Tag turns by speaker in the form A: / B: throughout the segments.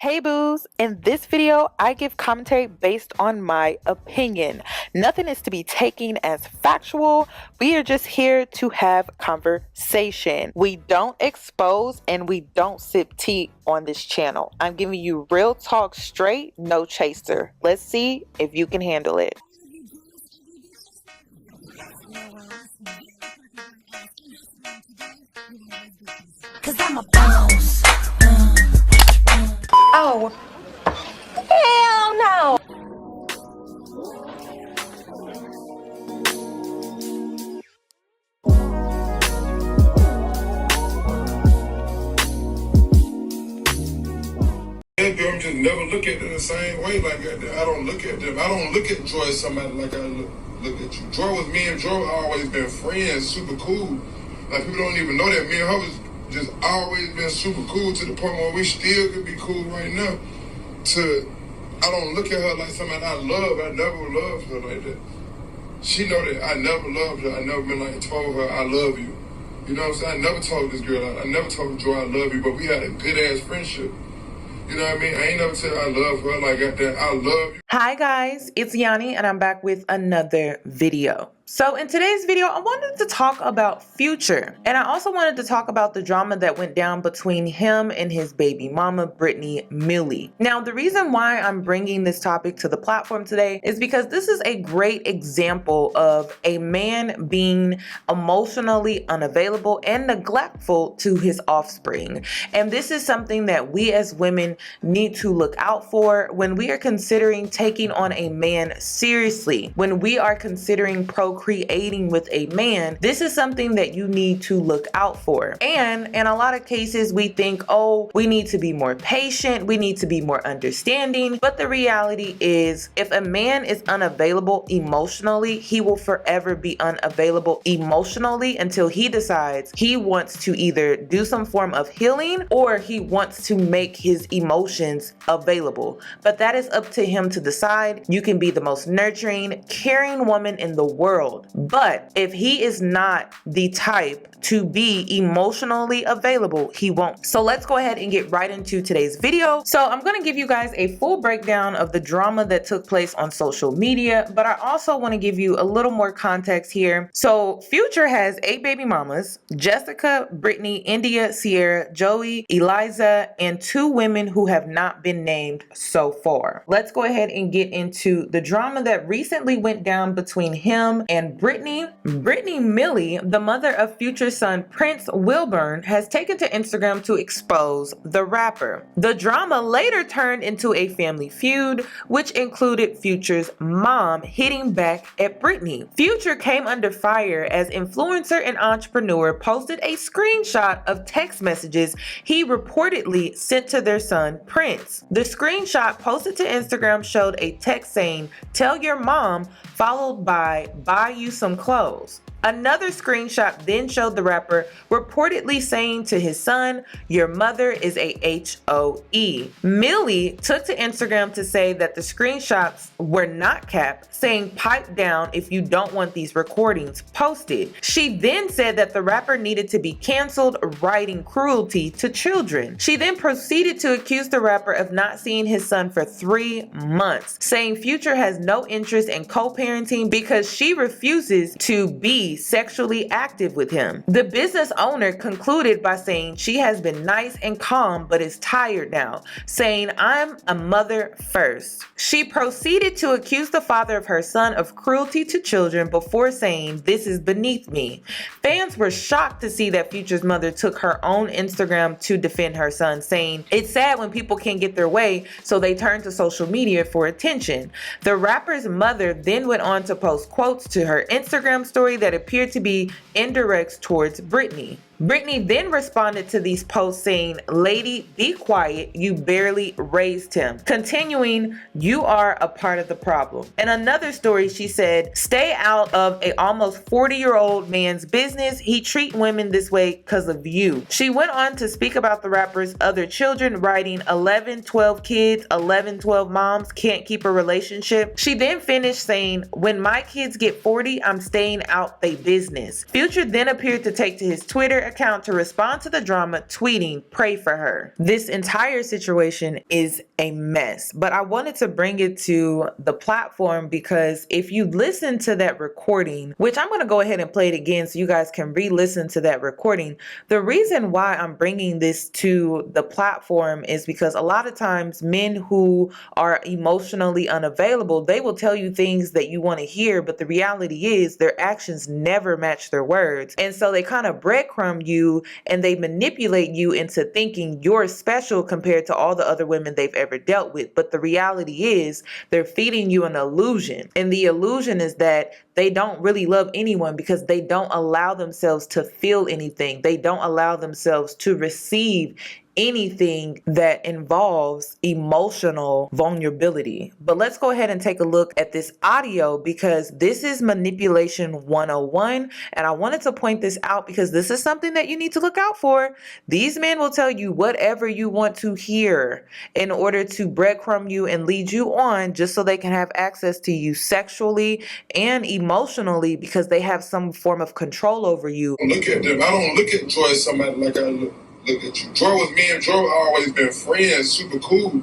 A: Hey boos, in this video, I give commentary based on my opinion. Nothing is to be taken as factual. We are just here to have conversation. We don't expose and we don't sip tea on this channel. I'm giving you real talk straight, no chaser. Let's see if you can handle it.
B: Cause I'm a boss. Oh, hell no.
C: Them just never look at them the same way. Like I don't look at them. I don't look at Joy as somebody like I look at you. Joy was me and Joy always been friends, super cool. Like people don't even know that me and her was just always been super cool to the point where we still could be cool right now. I don't look at her like somebody I love. I never loved her like that. She know that I never loved her. I never been like told her I love you. You know what I'm saying? I never told this girl. I never told Joy I love you. But we had a good ass friendship. You know what I mean? I ain't never tell her I love her like that. I love you.
A: Hi guys, it's Yoni and I'm back with another video. So in today's video, I wanted to talk about Future. And I also wanted to talk about the drama that went down between him and his baby mama, Brittany Millie. Now, the reason why I'm bringing this topic to the platform today is because this is a great example of a man being emotionally unavailable and neglectful to his offspring. And this is something that we as women need to look out for when we are considering taking on a man seriously. When we are considering procreating with a man, this is something that you need to look out for. And in a lot of cases, we think, oh, we need to be more patient, we need to be more understanding. But the reality is, if a man is unavailable emotionally, he will forever be unavailable emotionally until he decides he wants to either do some form of healing or he wants to make his emotions available. But that is up to him to decide. You can be the most nurturing, caring woman in the world. But if he is not the type to be emotionally available, he won't. So let's go ahead and get right into today's video. So I'm going to give you guys a full breakdown of the drama that took place on social media, but I also want to give you a little more context here. So Future has 8 baby mamas: Jessica, Brittany, India, Sierra, Joey, Eliza, and 2 women who have not been named so far. Let's go ahead and get into the drama that recently went down between him and Brittany. Brittany Millie, the mother of Future's son Prince Wilburn, has taken to Instagram to expose the rapper. The drama later turned into a family feud, which included Future's mom hitting back at Brittany. Future came under fire as influencer and entrepreneur posted a screenshot of text messages he reportedly sent to their son Prince. The screenshot posted to Instagram showed a text saying, "Tell your mom," followed by "buy you some clothes." Another screenshot then showed the rapper reportedly saying to his son, "Your mother is a HOE. Millie took to Instagram to say that the screenshots were not capped, saying, "Pipe down if you don't want these recordings posted." She then said that the rapper needed to be canceled, writing cruelty to children. She then proceeded to accuse the rapper of not seeing his son for 3 months, saying Future has no interest in co-parenting because she refuses to be sexually active with him. The business owner concluded by saying she has been nice and calm but is tired now, saying, "I'm a mother first." She proceeded to accuse the father of her son of cruelty to children before saying, "This is beneath me." Fans were shocked to see that Future's mother took her own Instagram to defend her son, saying, "It's sad when people can't get their way, so they turn to social media for attention." The rapper's mother then went on to post quotes to her Instagram story that appeared to be indirects towards Brittany. Brittany then responded to these posts saying, "Lady, be quiet, you barely raised him." Continuing, "You are a part of the problem." In another story, she said, "Stay out of a almost 40-year-old man's business. He treat women this way because of you." She went on to speak about the rapper's other children, writing, 11, 12 kids, 11, 12 moms can't keep a relationship. She then finished saying, "When my kids get 40, I'm staying out they business." Future then appeared to take to his Twitter account to respond to the drama, tweeting, "Pray for her." This entire situation is a mess, but I wanted to bring it to the platform because if you listen to that recording, which I'm going to go ahead and play it again so you guys can re-listen to that recording. The reason why I'm bringing this to the platform is because a lot of times men who are emotionally unavailable, they will tell you things that you want to hear, but the reality is their actions never match their words. And so they kind of breadcrumb you and they manipulate you into thinking you're special compared to all the other women they've ever dealt with. But the reality is they're feeding you an illusion. And the illusion is that they don't really love anyone because they don't allow themselves to feel anything. They don't allow themselves to receive anything that involves emotional vulnerability. But let's go ahead and take a look at this audio because this is manipulation 101. And I wanted to point this out because this is something that you need to look out for. These men will tell you whatever you want to hear in order to breadcrumb you and lead you on just so they can have access to you sexually and emotionally because they have some form of control over you.
C: Look at them. I don't look at Joy as somebody like I look at you. Joy was me and Joy always been friends, super cool.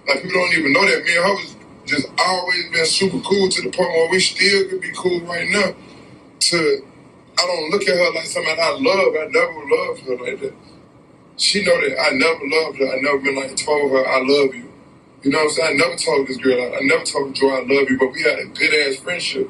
C: Like people don't even know that me and her was just always been super cool to the point where we still could be cool right now. I don't look at her like somebody I love. I never loved her like that. She know that I never loved her. I never been like told her I love you. You know what I'm saying? I never told this girl. I never told Joy I love you, but we had a good ass friendship.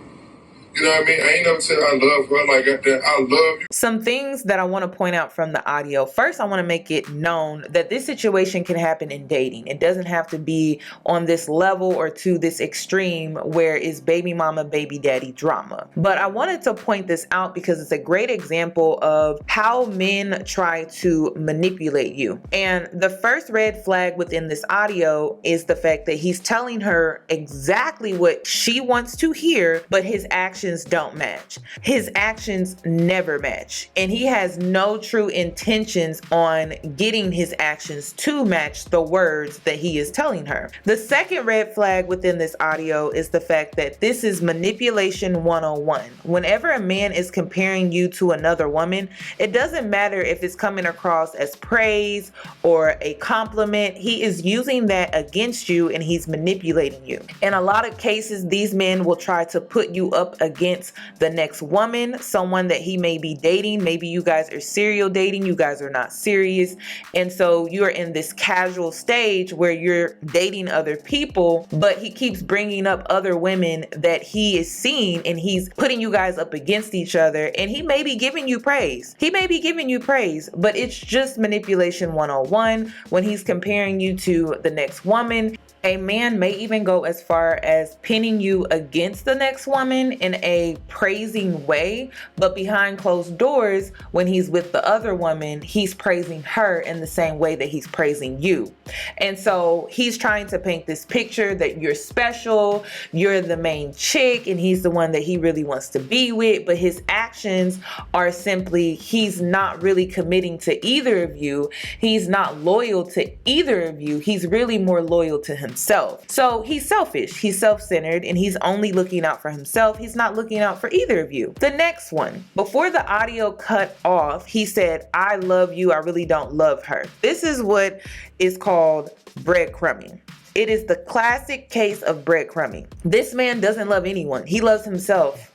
C: You know what I mean? I ain't never said I love her like that. I love you.
A: Some things that I want to point out from the audio. First, I want to make it known that this situation can happen in dating. It doesn't have to be on this level or to this extreme where it's baby mama, baby daddy drama. But I wanted to point this out because it's a great example of how men try to manipulate you. And the first red flag within this audio is the fact that he's telling her exactly what she wants to hear, but his actions don't match. His actions never match. And he has no true intentions on getting his actions to match the words that he is telling her. The second red flag within this audio is the fact that this is manipulation 101. Whenever a man is comparing you to another woman, it doesn't matter if it's coming across as praise or a compliment. He is using that against you and he's manipulating you. In a lot of cases, these men will try to put you up against the next woman, someone that he may be dating. Maybe you guys are serial dating, you guys are not serious. And so you're in this casual stage where you're dating other people, but he keeps bringing up other women that he is seeing and he's putting you guys up against each other. And he may be giving you praise. He may be giving you praise, but it's just manipulation 101 when he's comparing you to the next woman. A man may even go as far as pinning you against the next woman in a praising way, but behind closed doors, when he's with the other woman, he's praising her in the same way that he's praising you. And so he's trying to paint this picture that you're special, you're the main chick, and he's the one that he really wants to be with, but his actions are simply, he's not really committing to either of you. He's not loyal to either of you. He's really more loyal to himself. So he's selfish, he's self-centered, and he's only looking out for himself. He's not looking out for either of you. The next one, before the audio cut off, he said, "I love you, I really don't love her." This is what is called breadcrumbing. It is the classic case of breadcrumbing. This man doesn't love anyone. He loves himself.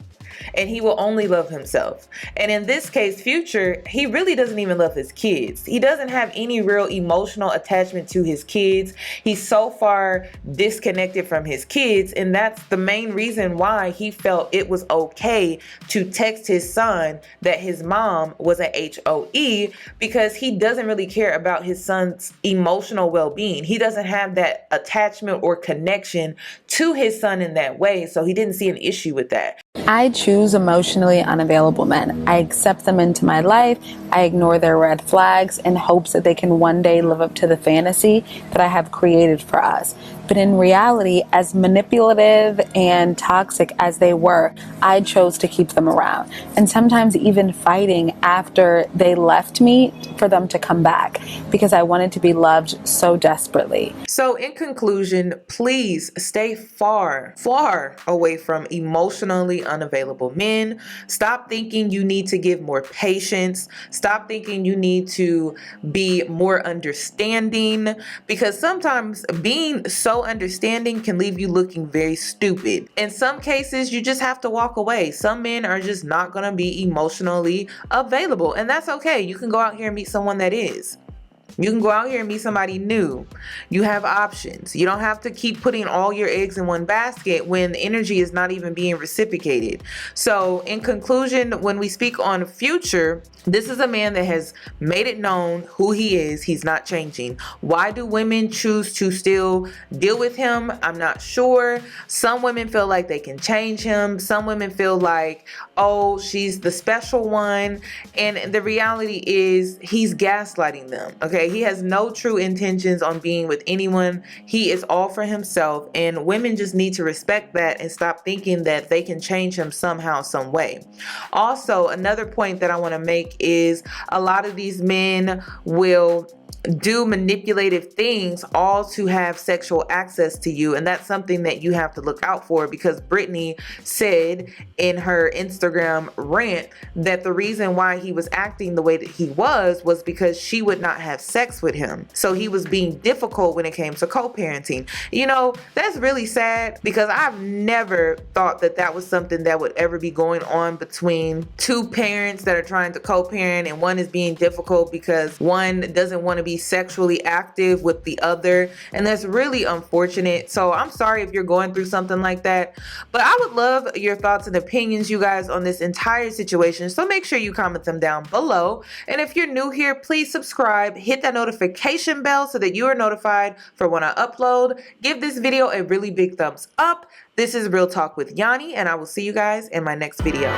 A: And he will only love himself. And in this case, Future, he really doesn't even love his kids. He doesn't have any real emotional attachment to his kids. He's so far disconnected from his kids. And that's the main reason why he felt it was okay to text his son that his mom was a HOE, because he doesn't really care about his son's emotional well-being. He doesn't have that attachment or connection to his son in that way. So he didn't see an issue with that.
D: I choose emotionally unavailable men. I accept them into my life. I ignore their red flags in hopes that they can one day live up to the fantasy that I have created for us. But in reality, as manipulative and toxic as they were, I chose to keep them around. And sometimes even fighting after they left me for them to come back because I wanted to be loved so desperately.
A: So in conclusion, please stay far away from emotionally unavailable men. Stop thinking you need to give more patience. Stop thinking you need to be more understanding, because sometimes being so understanding can leave you looking very stupid. In some cases, you just have to walk away. Some men are just not going to be emotionally available, and that's okay. You can go out here and meet someone that is. You can go out here and meet somebody new. You have options. You don't have to keep putting all your eggs in one basket when the energy is not even being reciprocated. So in conclusion, when we speak on Future, this is a man that has made it known who he is. He's not changing. Why do women choose to still deal with him? I'm not sure. Some women feel like they can change him. Some women feel like, oh, she's the special one. And the reality is he's gaslighting them. Okay. He has no true intentions on being with anyone. He is all for himself. And women just need to respect that and stop thinking that they can change him somehow, some way. Also, another point that I want to make is a lot of these men will do manipulative things all to have sexual access to you, and that's something that you have to look out for, because Brittany said in her Instagram rant that the reason why he was acting the way that he was because she would not have sex with him. So he was being difficult when it came to co-parenting. You know, that's really sad, because I've never thought that that was something that would ever be going on between two parents that are trying to co-parent, and one is being difficult because one doesn't want to be sexually active with the other, and that's really unfortunate. So I'm sorry if you're going through something like that, but I would love your thoughts and opinions, you guys, on this entire situation. So make sure you comment them down below, and if you're new here, please subscribe, hit that notification bell so that you are notified for when I upload. Give this video a really big thumbs up. This is Real Talk with Yoni, and I will see you guys in my next video.